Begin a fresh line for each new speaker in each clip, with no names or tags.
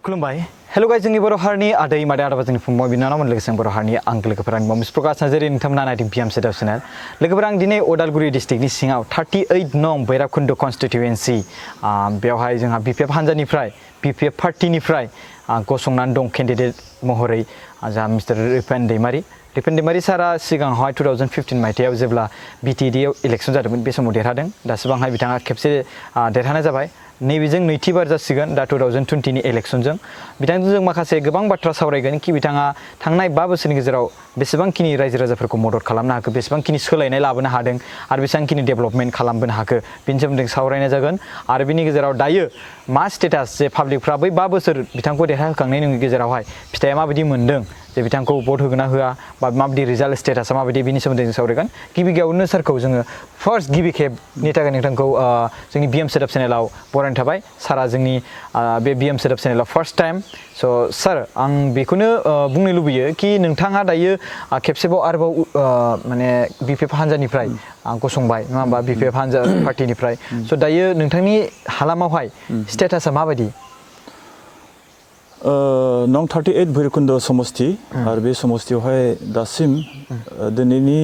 खुलुमबाय hello guys जोंनि बर' हारिनि आदै मादै आदाबा जोंनि फंबाय बिनानावमोन लोगोसे बर' हारिनि आंगो लोगोफोर आंनि मुं प्रकाश नार्जारी नोंथांमोना नायदों BMC चेनेल लोगोफोर आं दिनै उदालगुरि डिस्ट्रिक्टनि सिङाव 38 नं भैरबकुंड कन्स्टिट्युएन्सि बेवहाय जोंहा BPF हान्जानिफ्राय BPF पार्टिनिफ्राय गसंनानै दं केन्डिडेट महरै जोंहा मिस्टार रिपेन दैमारि सारा सिगाङावहाय 2015 मायथाइयाव जेब्ला BTD आव इलेक्सन जादोंमोन बे समाव देरहादों दासिमावहाय बिथाङा खेबसे देरहानाय जाबाय नैबेजों नैथि बार जासिगोन दा 2020 नि इलेक्सनजों बिथांजों जों माखासे गोबां बाथ्रा सावरायगोन कि बिथाङा थांनाय 5 बोसोरनि गेजेराव बेसेबांखिनि रायजो राजाफोरखौ मदद खालामनो हाखो बेसेबांखिनि सोलायनाय लाबोनो हादों आरो बेसेबांखिनि डेभेलपमेन्ट खालामबोनो हाखो बेनि सोमोन्दै सावरायनाय जागोन आरो बिनि गेजेराव दायो मा स्टेटास जे पाब्लिकफ्रा बै 5 बोसोर बिथांखौ देरहाहोखांनायनि गेजेरावहाय फिथाइया माबायदि मोनदों जे बिथांखौ भट होगोन ना होआ बा माबायदि रिजाल्ट स्टेटासा माबायदि बिनि सोमोन्दै जों सावरायगोन गिबियावनो सारखौ जोङो फार्स्ट गिबि खेबनि थाखाय नोंथांखौ जोंनि BM चेनेलाव बरायनाय थाबाय सारा जोंनि बे BM चेनेलाव फार्स्ट टाइम स' सार आं बेखौनो बुंनो लुबैयो कि नोंथाङा दायो खेबसेबाव आरोबाव माने BPF हान्जानिफ्राय गसंबाय नङा होमबा BPF हान्जा पार्टिनिफ्राय स' दायो नोंथांनि हालामावहाय स्टेटासा माबायदि
नं 38 भैरबकुंड समष्टि आरो बे समष्टियावहाय दासिम दिनैनि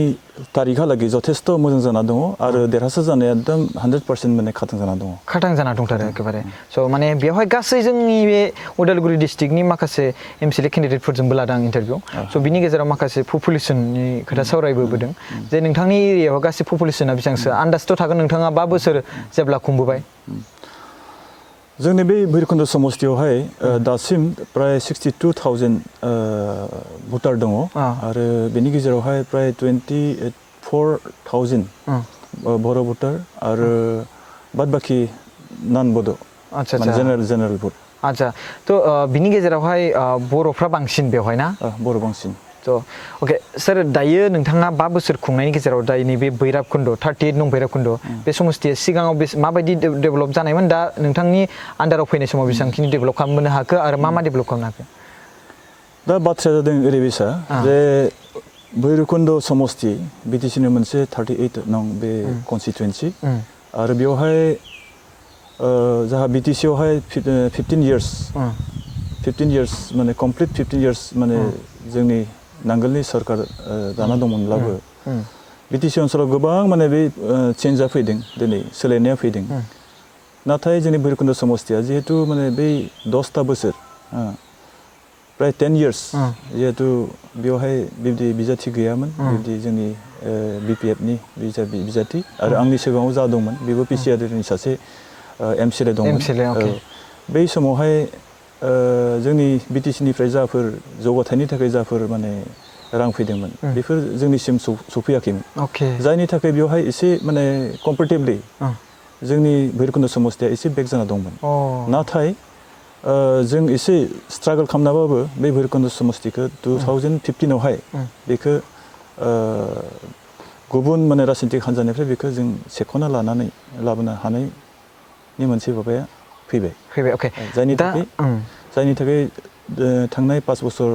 तारिखहालागै जथेस्थ' मोजां जाना दङ आरो देरहासार जानाया एकदम 100% माने खाथां जाना दङ
खाथां जाना दंथारो एखेबारे स' माने बेवहाय गासै जोंनि बे उदालगुरि डिस्ट्रिक्टनि माखासे MCLA केन्डिडेटफोरजोंबो लादों आं इन्टारभिउ स' बिनि गेजेराव माखासे पपुलेसननि खोथा सावरायबोदों जे नोंथांनि एरियायाव गासै पपुलेसना बेसेबांसो आन्दाजथ' थागोन नोंथाङा 5 बोसोर जेब्ला खुंबोबाय
जोंनि बे भैरबकुंड समष्टियावहाय दासिम प्राय 62,000 भटार दङ आरो बेनि गेजेरावहाय प्राय 24,000 बर' भटार आरो बाद बाखि नन बड' जेनेरेल भट
आच्छा थ' बिनि गेजेरावहाय बर'फ्रा बांसिन बेवहाय ना
बर' बांसिन
थ' अके सार दायो नोंथाङा 5 बोसोर खुंनायनि गेजेराव दायो नैबे भैरबकुंड 38 नं भैरबकुंड बे समष्टिया सिगाङाव माबायदि डेभेलप जानायमोन दा नोंथांनि आन्दाराव फैनाय समाव बेसेबांखिनि डेभेलप खालामनो हाखो आरो मा डेभेलप खालामनो हाखो
दा बाथ्राया जादों ओरैबायसा जे भैरबकुंड समष्टि BTCनि मोनसे 38 नं बे कन्स्टिटुएन्सि आरो बेवहाय जाहा BTCयावहाय 15 इयार्स माने कमप्लिट 15 इयार्स माने जोंनि नांगोलनि सरकार जाना दंमोनब्लाबो BTC ओनसोलाव गोबां माने बे चेन्जआ फैदों दिनै सोलायनाया फैदों नाथाय जोंनि भैरबकुंड समष्टिया जिहेतु माने बै 10 बोसोर प्राय 10 इयार्स जिहेतु बेवहाय बिब्दि बिजाथि गैयामोन बिब्दि जोंनि BPFनि बिजाथि आरो आंनि सिगाङाव जा दंमोन बेबो PCRनि सासे MCLA दंमोन बै समावहाय जोंनि BTCनिफ्राय जाफोर जौगाथायनि थाखाय जाफोर माने रां फैदोंमोन बेफोर जोंनिसिम सफैयाखैमोन जायनि थाखाय बेवहाय एसे माने कम्पेरेटिभलि जोंनि भैरबकुंड समष्टिया एसे बेक जाना दंमोन नाथाय जों एसे स्ट्रागल खालामनाबाबो बे भैरबकुंड समष्टिखौ 2015आवहाय बेखौ गुबुन माने राजनितिक हान्जानिफ्राय बेखौ जों सेख'ना लानानै लाबोनो हानायनि मोनसे माबाया फैबाय
अके
जायनि थाखाय थांनाय 5 बोसोर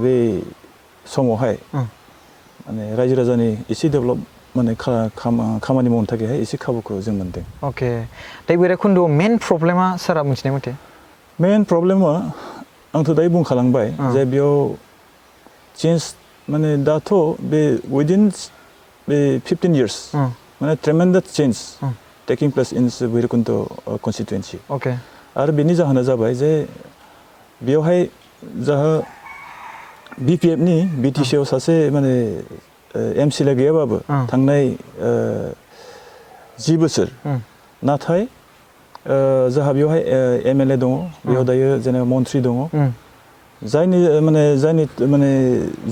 बे समावहाय माने रायजो राजानि एसे डेभेलप माने खामानि मावनो थाखायहाय एसे खाबुखौ जों मोनदों
अके दा भैरबकुंडआव मेन प्रब्लेमा सारा मिथिनाय मथे
मेन प्रब्लेमा आंथ' दायो बुंखालांबाय जे बेयाव चेन्ज माने दाथ' बे उइदिन बे 15 इयार्स माने ट्रेमेन्डास चेन्ज टेकिं प्लेस इन भैरबकुंड कन्स्टिटुएन्सि आरो बेनि जाहोना जाबाय जे बेवहाय जाहा BPFनि BTCआव सासे माने MCLA गैयाबाबो थांनाय 10 बोसोर नाथाय जाहा बेवहाय MLA दङ बेयाव दायो जेनेबा मन्थ्रि दङ जायनि माने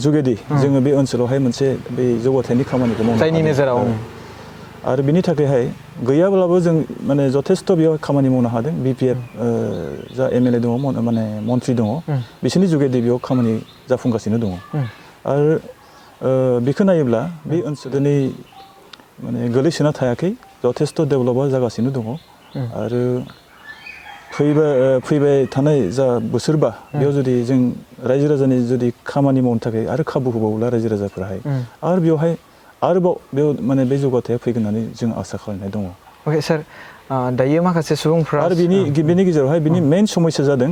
जुगेदि जोङो बे ओनसोलावहाय मोनसे बे जौगाथायनि खामानिखौ मावनो
जायनि नोजोराव
आरो बिनि थाखायहाय गैयाब्लाबो जों माने जथेस्थ' बेयाव खामानि मावनो हादों BPF जा MLA दङ माने मन्थ्रि दङ बिसोरनि जुगेदि बेयाव खामानि जाफुंगासिनो दङ आरो बेखौ नायोब्ला बे ओनसोलनि माने गोलैसोना थायाखै जथेस्थ' डेभेलपआ जागासिनो दङ आरो फैबाय थानाय जा बोसोरबा बेयाव जुदि जों रायजो राजानि जुदि खामानि मावनो थाखाय आरो खाबु होबावोब्ला रायजो राजाफोराहाय आरो बेवहाय आरोबाव बेयाव माने बे जौगाथाया फैगोन होननानै जों आसा खालामनाय दङ
अके सार दायो माखासे सुबुंफ्रा
आरो बिनि गेजेरावहाय बिनि मेन समस्या जादों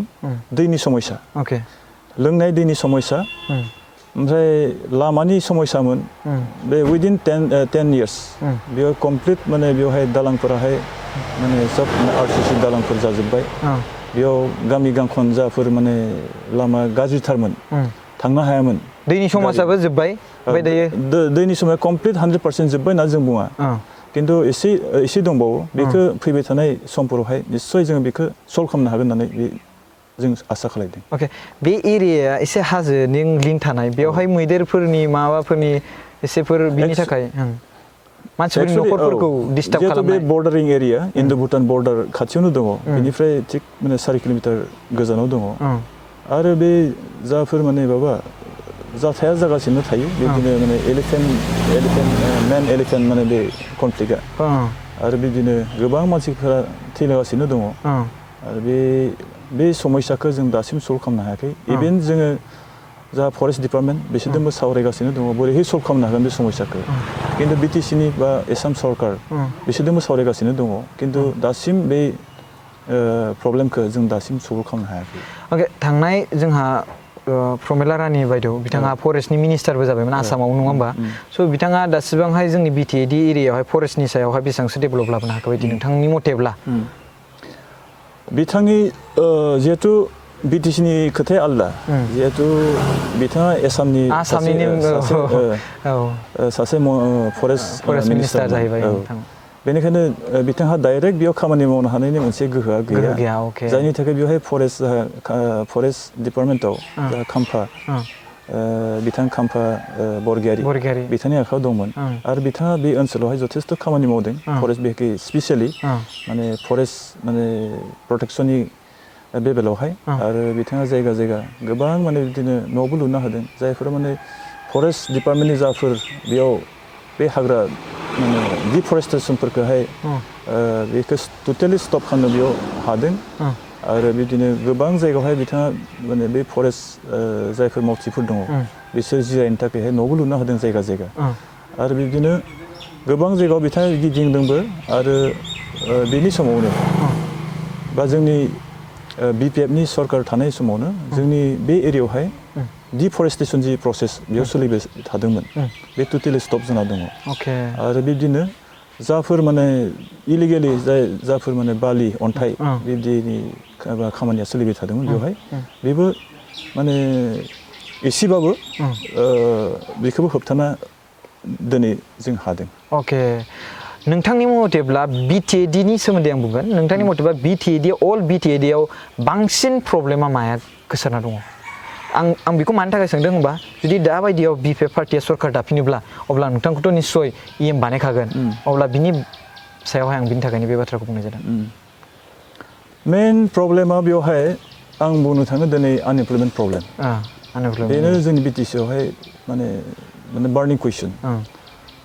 दैनि समस्या
अके
लोंनाय दैनि समस्या ओमफ्राय लामानि समस्यामोन बे उइदिन 10 years बेयाव कमप्लिट माने बेवहाय दालांफोराहाय माने सब आरसीसी दालांफोर जाजोब्बाय बेयाव गामि गांखन जाफोर माने लामा गाज्रिथारमोन थांनो हायामोन
दैनि समस्याबो जोब्बाय ओमफ्राय दायो
दैनि समस्या कमप्लिट 100% जोब्बाय होनना जों बुङा खिन्थु एसे दंबावो बेखौ फैबाय थानाय समफोरावहाय निस्सय जों बेखौ सल्भ खालामनो हागोन होननानै जों आसा खालामदों
अके बे एरियाया एसे हाजोनि लिंक थानाय बेवहाय मैदेरफोरनि माबाफोरनि एसेफोर बिनि थाखाय मानसिफोरनि न'खरफोरखौ डिस्टार्ब खालामनाय
बे बर्डारिं एरिया इन्डो भुटान बर्डार खाथियावनो दङ बेनिफ्राय थिक माने 4 किल'मिटार गोजानाव दङ आरो बे जाफोर माने माबा जाथाया जागासिनो थायो बिदिनो माने मेन एलिफेन्ट माने बे कनफ्लिक्टआ आरो बिदिनो गोबां मानसिफोरा थैलागासिनो दङ आरो बे समस्याखौ जों दासिम सल्भ खालामनो हायाखै इभेन जोङो जा फरेस्ट डिपार्टमेन्ट बिसोरजोंबो सावरायगासिनो दङ बोरैहाय सल्भ खालामनो हागोन बे समस्याखौ खिन्थु बिटिसिनि बा आसाम सरकार बिसोरजोंबो सावरायगासिनो दङ खिन्थु दासिम बे प्रब्लेमखौ जों दासिम सल्भ खालामनो हायाखै
अके थांनाय जोंहा प्रमिला रानी बायदेव बिथाङा फरेस्टनि मिनिस्टारबो जाबायमोन आसामाव नङा होमबा स' बिथाङा दासिबांहाय जोंनि बिटिएडि एरियायावहाय फरेस्टनि सायावहाय बेसेबांसो डेभेलप लाबोनो हाखो बायदि नोंथांनि मथेब्ला
बिथांनि जिहेतु बिटिसिनि खोथाया आलदा जिहेतु बिथाङा आसामनि सासे फरेस्ट मिनिस्टार
जाहैबाय
बेनिखायनो बिथांहा डाइरेक्ट बेयाव खामानि मावनो हानायनि मोनसे गोहोआ गैया जायनि थाखाय बेवहाय फरेस्ट डिपार्टमेन्टआव खाम्फा बिथां खाम्फा बरगयारी बिथांनि आखायाव दंमोन आरो बिथाङा बे ओनसोलावहाय जथेस्थ' खामानि मावदों फरेस्ट बेखै स्पेसियेलि माने फरेस्ट माने प्रटेक्सननि बे बेलायावहाय आरो बिथाङा जायगा गोबां माने बिदिनो न'बो लुना होदों जायफोरा माने फरेस्ट डिपार्टमेन्टनि जाफोर बेयाव बे हाग्रा माने डिफरेस्टेसनफोरखौहाय बेखौ टटेलि स्टप खालामनो बेयाव हादों आरो बिदिनो गोबां जायगायावहाय बिथाङा माने बे फरेस्ट जायफोर मावथिफोर दङ बिसोर जिरायनो थाखायहाय न'बो लुना होदों जायगा आरो बिदिनो गोबां जायगायाव बिथाङा गिदिंदोंबो आरो बेनि समावनो बा जोंनि बिपिएफनि सरकार थानाय समावनो जोंनि बे एरियायावहाय डिफरेस्टेसन जि प्रसेस बेयाव सोलिबाय थादोंमोन बे टटेलि स्टप जाना दङ आरो बिदिनो जाफोर माने इलिगेलि जाफोर माने बालि अन्थाइ बिदिनि खामानिया सोलिबाय थादोंमोन बेवहाय बेबो माने एसेबाबो बेखौबो होबथाना दिनै जों हादों
अके नोंथांनि मथेब्ला बिटिएडिनि सोमोन्दै आं बुंगोन नोंथांनि मथेब्ला बिटिएडि अल बिटिएडियाव बांसिन प्रब्लेमा माया गोसारना दङ आं बेखौ मानि थाखाय सोंदों होनबा जुदि दाबायदियाव बिपिएफ पार्टिया सरकार दाफिनोब्ला अब्ला नोंथांखौथ' निस्सय इएम बानायखागोन अब्ला बिनि सायावहाय आं बिनि थाखायनो बे बाथ्राखौ बुंनाय जादों
मेन प्रब्लेमा बेवहाय आं बुंनो थाङो दिनै आनएमप्लयमेन्ट प्रब्लेम बेनो जोंनि बिटिसियावहाय माने बार्निं कुइसन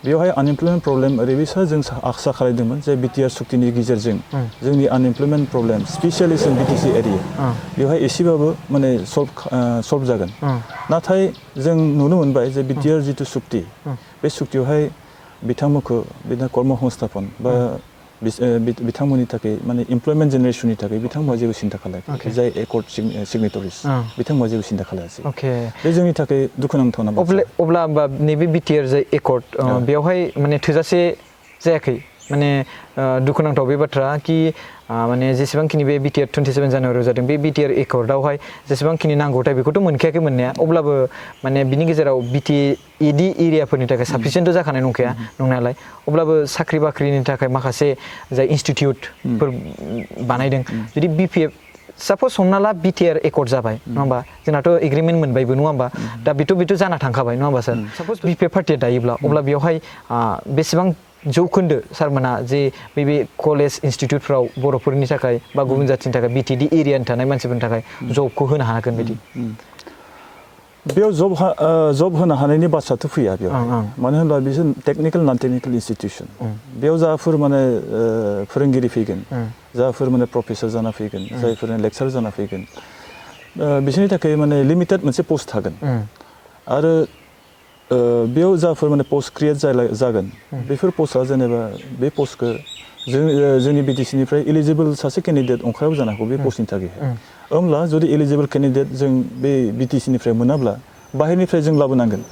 बेवहाय आनएमप्लयमेन्ट प्रब्लेम ओरैबायसा जों आसा खालामदोंमोन जे बिटिआर सुक्तिनि गेजेरजों जोंनि आनएमप्लयमेन्ट प्रब्लेम स्पेसियेलि जों बिटिसि एरिया बेवहाय एसेबाबो माने सल्भ जागोन नाथाय जों नुनो मोनबाय जे बिटिआर जिथु सुक्ति बे सुक्तियावहाय बिथांमोनखौ बिदिनो कर्म संस्थापन बा बिथांमोननि थाखाय माने इमप्लयमेन्ट जेनेरेसननि थाखाय बिथांमोना जेबो सिन्था खालायाखै जाय एकर्ड सिगनेटरिस बिथांमोना जेबो सिन्था खालायासै बे जोंनि थाखाय दुखुनांथावना
अब्ला नैबे बिटिआर जाय एकर्ड बेवहाय माने थोजासे जायाखै माने दुखुनांथाव बे बाथ्रा कि माने जेसेबांखिनि बे बिटिआर 27 जानुवारियाव जादों बे बिटिआर एकर्डआवहाय जेसेबांखिनि नांगौथाय बेखौथ' मोनखायाखै मोननाया अब्लाबो माने बिनि गेजेराव बिटिएडि एरियाफोरनि थाखाय साफिसियेन्ट जाखानाय नंखाया नंनायालाय अब्लाबो साख्रि बाख्रिनि थाखाय माखासे जाय इनस्टिटिउटफोर बानायदों जुदि बिपिएफ साप'ज हमना ला बिटिआर एकर्ड जाबाय नङा होमबा जोंनाथ' एग्रिमेन्ट मोनबायबो नङा होमबा दा बेथ' जाना थांखाबाय नङा होमबा सार साप'ज बिपिएफ पार्टिया दायोब्ला अब्ला बेवहाय बेसेबां जौखोन्दो सारमोना जे बे कलेज इनस्टिटिउटफ्राव बर'फोरनि थाखाय बा गुबुन जाथिनि थाखाय बिटिएडि एरियानि थानाय मानसिफोरनि थाखाय जबखौ होनो हागोन बायदि
बेयाव जब होनो हानायनि बाथ्राथ' फैया बेयाव मानो होनब्ला बिसोर टेकनिकेल नन टेकनिकेल इनस्टिटिउसन बेयाव जाफोर माने फोरोंगिरि फैगोन जाफोर माने प्रफेसर जाना फैगोन जायफोर लेक्चार जाना फैगोन बिसोरनि थाखाय माने लिमिटेड मोनसे पस्ट थागोन आरो बेयाव जाफोर माने पस्ट क्रिएट जागोन बेफोर पस्टआ जेनेबा बे पस्टखौ जोंनि बिटिसिनिफ्राय एलिजिबल सासे केन्डिडेट ओंखाराबो जानो हागौ बे पस्टनि थाखाय होमब्ला जुदि एलिजिबल केन्डिडेट जों बे बिटिसिनिफ्राय मोनाब्ला बाहेरनिफ्राय जों लाबोनांगोन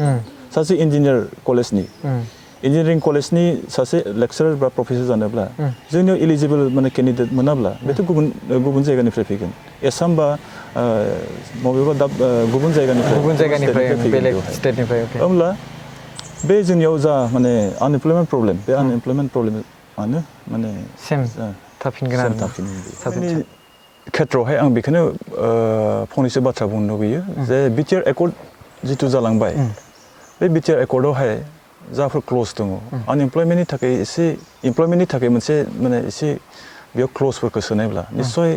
सासे इन्जिनियार कलेजनि इन्जिनियारिं कलेजनि सासे लेक्चारार बा प्रफेसर जानोब्ला जोंनियाव एलिजिबल माने केन्डिडेट मोनाब्ला बेथ' गुबुन जायगानिफ्राय फैगोन एसाम बा बबेबा गुबुन जायगानिफ्राय
बेलेग स्टेटनिफ्राय
होमब्ला बे जोंनियाव जा माने आनएमप्लयमेन्ट प्रब्लेम बे आनएमप्लयमेन्ट प्रब्लेमानो माने
सेम थाफिनगोन आरो
जोंनि खेथ्रआवहाय आं बेखौनो फंनैसो बाथ्रा बुंनो लुबैयो जे बिटिआर एकर्ड जिथु जालांबाय बे बिटिआर एकर्डआवहाय जाफोर क्ल'ज दङ आनएमप्लयमेन्टनि थाखाय एसे इमप्लयमेन्टनि थाखाय मोनसे माने एसे बेयाव क्ल'जफोरखौ सोनायब्ला निस्सय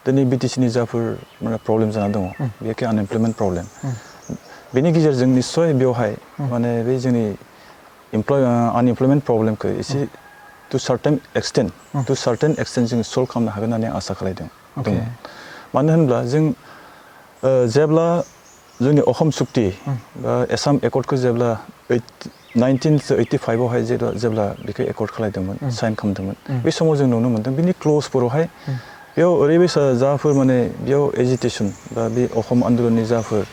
दिनै बिटिसिनि जाफोर माने प्रब्लेम जाना दङ बेखि आनएमप्लयमेन्ट प्रब्लेम बेनि गेजेरजों निस्सय बेवहाय माने बे जोंनि आनएमप्लयमेन्ट प्रब्लेमखौ एसे टु सार्टेन एक्सटेन्ट जों सल्भ खालामनो हागोन होननानै आसा खालामदों मानो होनब्ला जों जेब्ला जोंनि अहम सुक्ति बा एसाम एकर्डखौ जेब्ला 1985आवहाय जेब्ला बेखौ एकर्ड खालामदोंमोन साइन खालामदोंमोन बे समाव जों नुनो मोन्दों बिनि क्ल'जफोरावहाय बेयाव ओरैबायसा जाफोर माने बेयाव एजिटेसन बा बे अहम आन्दलननि जाफोर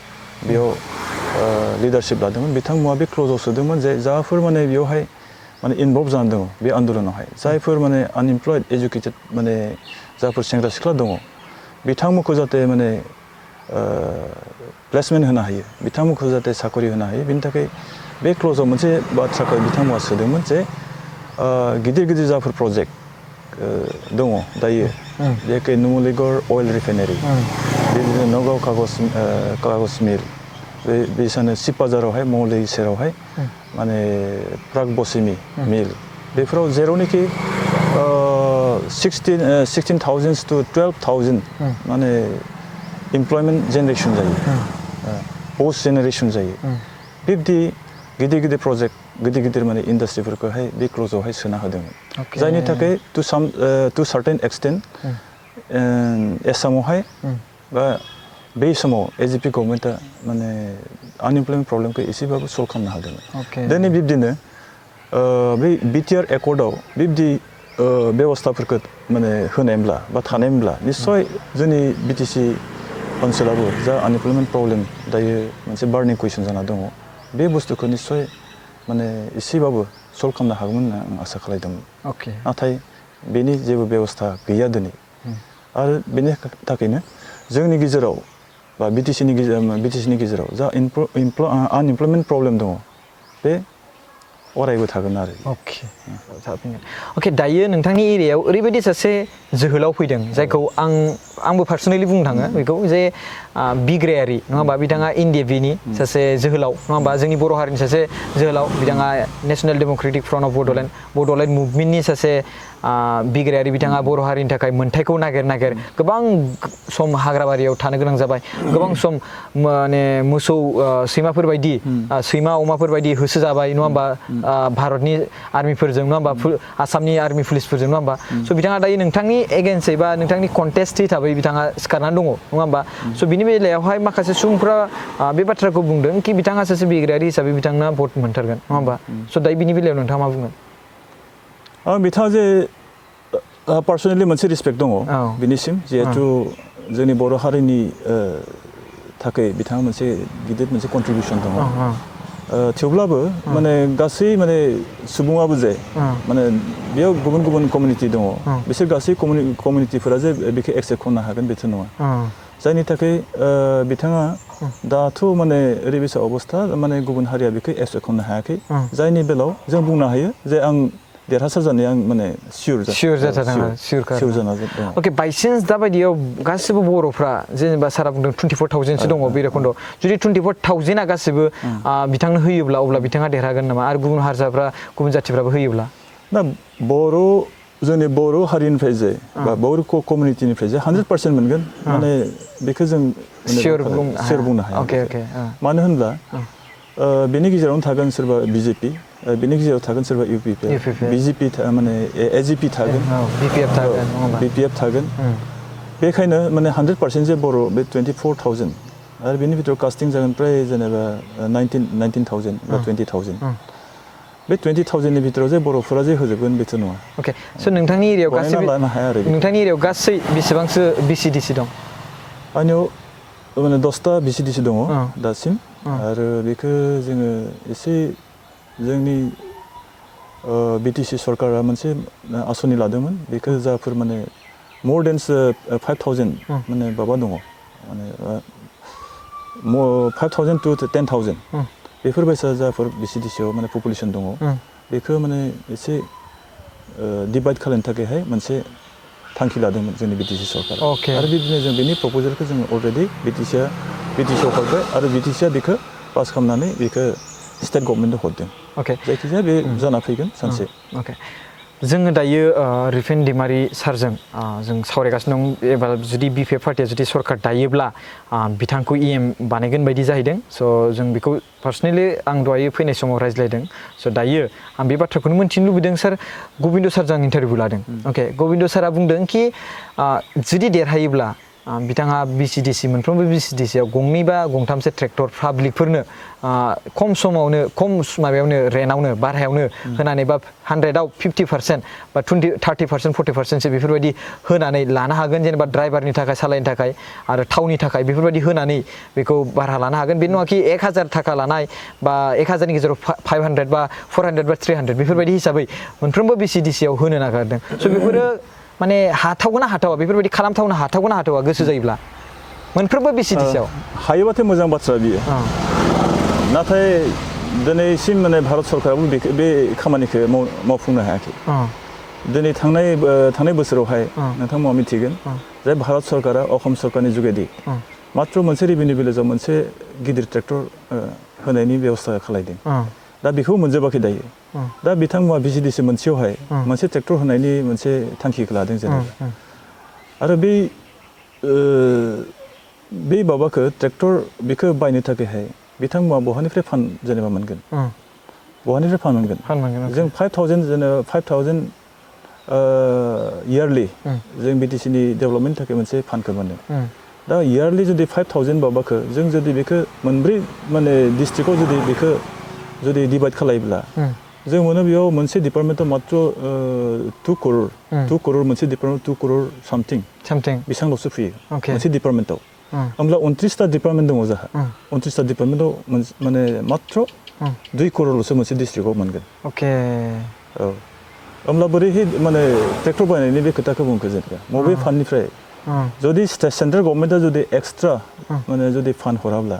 बेयाव लिडारशिप लादोंमोन बिथांमोना बे क्ल'जआव सोदोंमोन जे जाफोर माने बेयावहाय माने इनभल्भ जाना दङ बे आन्दलनावहाय जायफोर माने आनएमप्लयड एजुकेटेड माने जाफोर सेंग्रा सिख्ला दङ बिथांमोनखौ जाहाथे माने प्लेसमेन्ट होनो हायो बिथांमोनखौ जाहाथे साकरि होनो हायो बिनि थाखाय बे क्ल'जआव मोनसे बाथ्राखौ बिथांमोना सोदोंमोन जे गिदिर जाफोर प्रजेक्ट दङ दायो जेरै नुमलिगड़ अइल रिफाइनारि बिदिनो नगाव कागज मिल बेसानो सिपाजारावहाय मंगलदै सेरावहाय माने प्राग बसिमि मिल बेफोराव जेरावनोखि 16,000 to 12,000 माने इमप्लयमेन्ट जेनेरेसन जायो पोस्ट जेनेरेसन जायो बिब्दि गिदिर प्रजेक्ट गिदिर माने इन्डास्ट्रिफोरखौहाय बे क्ल'जआवहाय सोना होदोंमोन जायनि थाखाय टु सार्टेन एक्सटेन्ट एसामावहाय बा बे समाव एजिपि गभर्नमेन्टआ माने आनएमप्लयमेन्ट प्रब्लेमखौ एसेबाबो सल्भ खालामनो हादोंमोन दिनै बिब्दिनो बै बिटिआर एकर्डआव बिब्दि बेबस्थाफोरखौ माने होनायमोनब्ला बा थानायमोनब्ला निस्सय जोंनि बिटिसि ओनसोलाबो जा आनएमप्लयमेन्ट प्रब्लेम दायो मोनसे बार्निं कुइसन जाना दङ बे बुस्थुखौ निस्सय माने एसेबाबो सल्भ खालामनो हागौमोन होनना आं आसा खालामदोंमोन नाथाय बेनि जेबो बेबस्था गैया दिनै आरो बेनि थाखायनो जोंनि गेजेराव बा बिटिसिनि गेजेराव जा आनएमप्लयमेन्ट प्रब्लेम दङ बे अरायबो थागोन आरो
अके दायो नोंथांनि एरियायाव ओरैबायदि सासे जोहोलाव फैदों जायखौ आंबो पार्सनेलि बुंनो थाङो बेखौ जे बिग्रायारि नङा होमबा बिथाङा एनडिएफबिनि सासे जोहोलाव नङा होमबा जोंनि बर' हारिनि सासे जोहोलाव बिथाङा national democratic front of Bodoland मुभमेन्टनि सासे बिग्रायारि बिथाङा बर' हारिनि थाखाय मोनथायखौ नागिर गोबां सम हाग्राबारियाव थानो गोनां जाबाय गोबां सम माने मोसौ सैमाफोरबायदि सैमा अमाफोरबायदि होसोजाबाय नङा होमबा भारतनि आर्मिफोरजों नङा होमबा आसामनि आर्मि पुलिसफोरजों नङा होमबा स' बिथाङा दायो नोंथांनि एगेन्स्ट एबा नोंथांनि कन्टेस्ट हिसाबै बिथाङा सिखारनानै दङ नङा होमबा स' बिनि बेलायावहाय माखासे सुबुंफ्रा बे बाथ्राखौ बुंदों कि बिथाङा सासे बिग्रायारि हिसाबै बिथांनो भट मोनथारगोन नङा होमबा स' दायो बिनि बेलायाव नोंथाङा मा बुंगोन
बिथाङा जे पार्सनेलि मोनसे रिसपेक्ट दङ बिनिसिम जिहेथु जोंनि बर' हारिनि थाखाय बिथाङा मोनसे गिदिर मोनसे कन्ट्रिबिउसन दङ थेवब्लाबो माने गासै माने सुबुङाबो जे माने बेयाव गुबुन कमिउनिटि दङ बिसोर गासै कमिउनिटिफोरा जे बेखौ एक्सेप्ट खालामनो हागोन बेथ' नङा जायनि थाखाय बिथाङा दाथ' माने ओरैबायसा अबस्था माने गुबुन हारिया बेखौ एक्सेप्ट खालामनो हायाखै जायनि बेलायाव जों बुंनो हायो जे आं देरहासार जानाय आं माने सियर जाना दङ
अके बाइचान्स दाबायदियाव गासिबो बर'फ्रा जेनेबा सारा बुंदों 24,000सो दङ भैरबकुन्द जुदि 24,000आ गासिबो बिथांनो होयोब्ला अब्ला बिथाङा देरहागोन नामा आरो गुबुन हारसाफ्रा गुबुन जाथिफ्राबो होयोब्ला
दा जोंनि बर' हारिनिफ्राय जे बा बर' कमिउनिटिनिफ्राय जे 100% मोनगोन माने बेखौ जों सियर बुंनो हाया मानो होनब्ला बेनि गेजेरावनो थागोन सोरबा बिजेपि बेनि गेजेराव थागोन सोरबा इउपिपि बिजेपि माने एजिपि थागोन बिपिएफ थागोन बेखायनो माने 100% जे बर' बे 24,000 आरो बेनि भितराव कास्टिं जागोन प्राय जेनेबा 19,000 बा 20,000 बे 20,000नि भितराव जे बर'फोरा जे होजोबगोन बेथ' नङा
अके स' नोंथांनि एरियायाव
बनायना
गासै
लानो हाया आरो
नोंथांनि एरियायाव गासै बेसेबांसो BCDC दं
आंनियाव माने 10टा BCDC दङ दासिम आरो बेखौ जोङो एसे जोंनि BTC सरकारा मोनसे आसनि लादोंमोन बेखौ जाफोर माने more than 5,000 माने माबा दङ माने 5,000 to 10,000 बेफोरबायसा जाफोर BCDCआव माने पपुलेसन दङ बेखौ माने एसे डिभाइड खालामनो थाखायहाय मोनसे थांखि लादोंमोन जोंनि BTC सरकारा आरो बिदिनो जों बेनि प्रप'जालखौ जों अलरेडि BTCआव हरबाय आरो BTCआ बेखौ पास खालामनानै बेखौ स्टेट गभर्नमेन्टनो हरदों जायखिजाया बे जाना फैगोन सानसे
जोङो दायो रिफेन दैमारि सारजों जों सावरायगासिनो दं एबा जुदि BPF पार्टिया जुदि सरकार दायोब्ला बिथांखौ EM बानायगोन बायदि जाहैदों स' जों बेखौ पार्सनेलि आं दहायो फैनाय समाव रायज्लायदों स' दायो आं बे बाथ्राखौनो मोनथिनो लुबैदों सार गबिन्द सारजों आं इन्टारभिउ लादों गबिन्द सारा बुंदों कि जुदि देरहायोब्ला बिथाङा BCDC मोनफ्रोमबो BCDCआव गंनै बा गंथामसो ट्रेक्टर पाब्लिकफोरनो खम समावनो खम माबायावनो रेन्टआवनो भारायावनो होनानै बा 100आव 50% बा 30% 40%सो बेफोरबायदि होनानै लानो हागोन जेनेबा ड्राइभारनि थाखाय सालायनो थाखाय आरो थावनि थाखाय बेफोरबायदि होनानै बेखौ भारा लानो हागोन बे नङा कि 1,000 थाखा लानाय बा 1,000नि गेजेराव 500 बा 400 बा 300 बेफोरबायदि हिसाबै मोनफ्रोमबो BCDCआव होनो नागिरदों स' बेफोरो माने हाथावगोना हाथावा बेफोरबायदि खालामथावना हाथावगोना हाथावा गोसो जायोब्ला मोनफ्रोमबो BCDCआव
हायोबाथाय मोजां बाथ्रा बियो नाथाय दिनैसिम माने भारत सरकाराबो बे खामानिखौ मावफुंनो हायाखै दिनै थांनाय बोसोरावहाय नोंथांमोना मिथिगोन जे भारत सरकारा असम सरकारनि जुगेदि मात्र मोनसे रेभिनिउ भिलेजाव मोनसे गिदिर ट्रेक्टर होनायनि बेबस्था खालायदों दा बेखौ मोनजोबाखै दायो दा बिथांमोना BCDC मोनसेयावहाय मोनसे ट्रेक्टर होनायनि मोनसे थांखिखौ लादों जेनेबा आरो बे माबाखौ ट्रेक्टर बेखौ बायनो थाखायहाय बिथांमोना बहानिफ्राय जेनेबा मोनगोन बहानिफ्राय मोनगोन जों 5,000 जेनेबा 5,000 इयारलि जों BTCनि डेभेलपमेन्टनि थाखाय मोनसे फान्डखौ मोनो दा इयारलि जुदि 5,000 माबाखौ जों जुदि बेखौ मोनब्रै माने डिस्ट्रिक्टआव जुदि बेखौ जुदि डिभाइड खालायोब्ला जों मोनो बेयाव मोनसे डिपार्टमेन्टआव मात्र 2 करोड़ मोनसे डिपार्टमेन्ट 2 करोड़ सामथिं बेसेबांल'सो फैयो मोनसे डिपार्टमेन्टआव होमब्ला 29टा डिपार्टमेन्ट दङ जोंहा 29टा डिपार्टमेन्टआव माने मात्र 2 करोड़ल'सो मोनसे डिस्ट्रिक्टआव मोनगोन औ होमब्ला बोरैहाय माने ट्रेक्टर बायनायनि बे खोथाखौ बुंखो जेनेबा बबे फान्डनिफ्राय जुदि सेन्ट्रेल गभर्नमेन्टआ जुदि एक्सट्रा माने जुदि फान्ड हराब्ला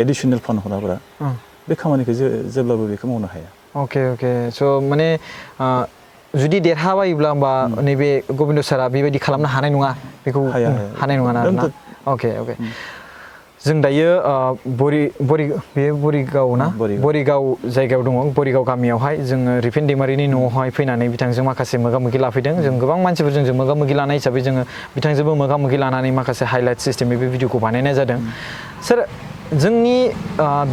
एडिसनेल फान्ड हराब्ला बे खामानिखौ जेब्लाबो बेखौ मावनो हाया
स' माने जुदि देरहाबायोब्ला होमबा नैबे गबिन्द सारा बेबायदि खालामनो हानाय नङा बेखौ हानाय नङा आरोना जों दायो बरिगाव ना बरिगाव जायगायाव दङ बरिगाव गामियावहाय जोङो रिफेन दैमारिनि न'आवहाय फैनानै बिथांजों माखासे मोगा-मोगि लाफैदों जों गोबां मानसिफोरजों जों मोगा-मोगि लानाय हिसाबै जोङो बिथांजोंबो मोगा-मोगि लानानै माखासे हाइलाइट सिस्टेमै बे भिडिअखौ बानायनाय जादों सार जोंनि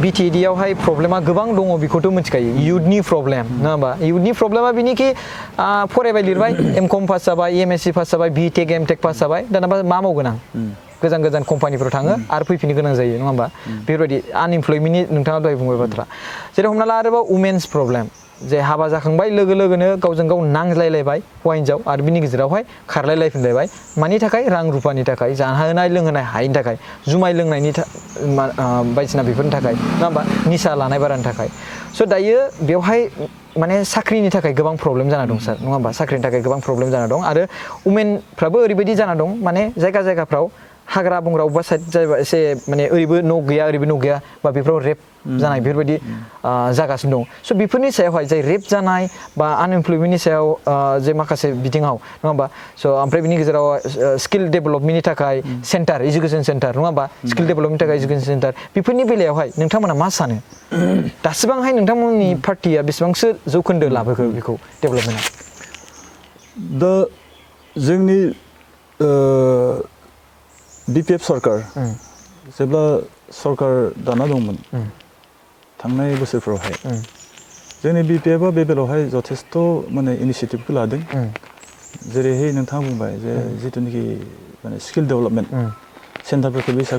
BTDआवहाय प्रब्लेमा गोबां दङ बेखौथ' मिथिखायो इयुथनि प्रब्लेम नङा होमबा इयुथनि प्रब्लेमा बेनोखि फरायबाय लिरबाय MCOM पास जाबाय MSc पास जाबाय BTech MTech पास जाबाय दाना मा मावगोन आं गोजान कम्पानिफोराव थाङो आरो फैफिननो गोनां जायो नङा होमबा बेफोरबायदि आनइमप्लयमेन्टनि नोंथाङा दहाय बुंबाय बाथ्रा जेरै हमना ला आरोबाव उमेन्स प्रब्लेम जे हाबा जाखांबाय लोगो लोगोनो गावजों गाव नांज्लायलायबाय हौवा हिन्जाव आरो बिनि गेजेरावहाय खारलायलायफिनलायबाय मानि थाखाय रां रुफानि थाखाय जाहोनाय लोंहोनाय हायैनि थाखाय जुमाय लोंनायनि बायदिसिना बेफोरनि थाखाय नङा होमबा निसा लानाय बारानि थाखाय स' दायो बेवहाय माने साख्रिनि थाखाय गोबां प्रब्लेम जाना दं सार नङा होमबा साख्रिनि थाखाय गोबां प्रब्लेम जाना दं आरो उमेनफ्राबो ओरैबायदि जाना दं माने जायगाफ्राव हाग्रा बंग्रा अबेबा साइड जायोबा एसे माने ओरैबो न' गैया ओरैबो न' गैया बा बेफोराव रेप जानाय बेफोरबायदि जागासिनो दं स' बेफोरनि सायावहाय जाय रेप जानाय बा आनइमप्लयमेन्टनि सायाव जे माखासे बिथिङाव नङा होमबा स' ओमफ्राय बिनि गेजेराव स्किल डेभेलपमेन्टनि थाखाय सेन्टार इडुकेसन सेन्टार नङा होमबा स्किल डेभेलपमेन्टनि थाखाय इडुकेसन सेन्टार बेफोरनि बेलायावहाय नोंथांमोना मा सानो दासिबांहाय नोंथांमोननि पार्टिया बेसेबांसो जौखोन्दो लाबोखो बेखौ डेभेलपमेन्टआव
दा जोंनि BPF सरकार जेब्ला सरकार दाना दंमोन थांनाय बोसोरफोरावहाय जोंनि BPFआ बे बेलायावहाय जथेस्थ' माने इनिसियेटिभखौ लादों जेरैहाय नोंथाङा बुंबाय जे जिथुनाखि माने स्किल डेभेलपमेन्ट सेन्टारफोरखौ बिसा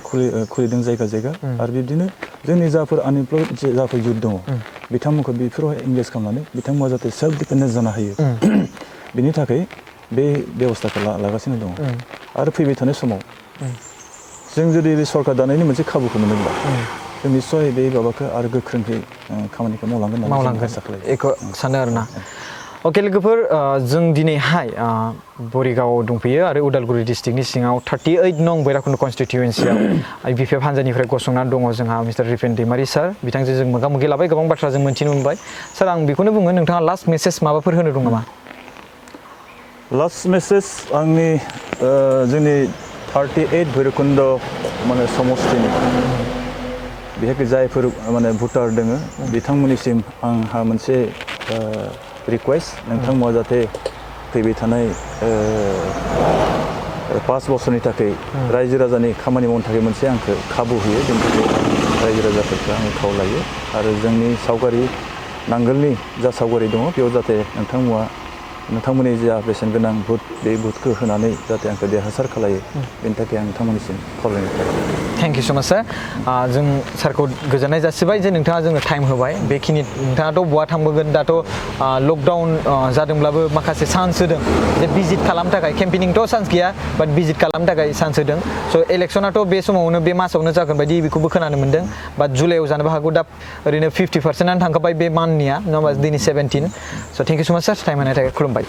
खुलिदों जायगा जायगा आरो बिब्दिनो जोंनि जाफोर आनइमप्लयड जाफोर युथ दङ बिथांमोनखौ बेफोरावहाय एंगेज खालामनानै बिथांमोना जाहाथे सेल्फ डिपेन्डेन्ट जानो हायो बिनि थाखाय बे बेबस्थाखौ लागासिनो दङ आरो फैबाय थानाय समाव जों जुदि बे सरकार दानायनि मोनसे खाबुखौ मोनोब्ला जों निस्सय बे माबाखौ आरो गोख्रोङै खामानिखौ मावलांगोन होननानै आसा खालामो
बेखौ सानो आरोना अके लोगोफोर जों दिनैहाय बरिगावआव दंफैयो आरो उदालगुरि डिस्ट्रिक्टनि सिङाव 38 नं भैरबकुन्द कन्स्टिटिउएन्सियाव IBPF हान्जानिफ्राय गसंनानै दङ जोंहा मिस्टार रिपेन दैमारि सार बिथांजों जों मोगा मोगि लाबाय गोबां बाथ्रा जों मोन्थिनो मोनबाय सार आं बेखौनो बुङो नोंथाङा लास्ट मेसेज माबाफोर होनो दं नामा
लास्ट मेसेज आंनि जोंनि 38 भैरबकुन्द माने समस्तिनि बेहाय जायफोर माने भटार दङ बिथांमोननिसिम आंहा मोनसे रिक्वेस्ट नोंथांमोना जाहाथे फैबाय थानाय 5 बोसोरनि थाखाय रायजो राजानि खामानि मावनो थाखाय मोनसे आंखौ खाबु होयो बेनि थाखाय रायजो राजाफोरखौ आं खावलायो आरो जोंनि सावगारि नांगोलनि जा सावगारि दङ बेयाव जाहाथे नोंथांमोननि जा बेसेन गोनां भट बे भटखौ होनानै जाहाथे आंखौ देरहासार खालायो बेनि थाखाय आं नोंथांमोननिसिम खावलायनाय थाबाय
थैंक यू सो मच सार जों सारखौ गोजोननाय जासिबाय जे नोंथाङा जोंनो टाइम होबाय बेखिनि नोंथाङाथ' बहा थांबोगोन दाथ' लकडाउन जादोंब्लाबो माखासे चान्स होदों जे भिजिट खालामनो थाखाय केम्पेनिंथ' चान्स गैया बाट भिजिट खालामनो थाखाय चान्स होदों स' इलेक्शनाथ' बे समावनो बे मासावनो जागोन बायदि बेखौबो खोनानो मोन्दों बाट जुलाइआव जानोबो हागौ दा ओरैनो 50% थांखाबाय बे मान्थनिया नङा होमबा दिनै 17 स' thank you so much sir time होनायनि थाखाय खुलुमबाय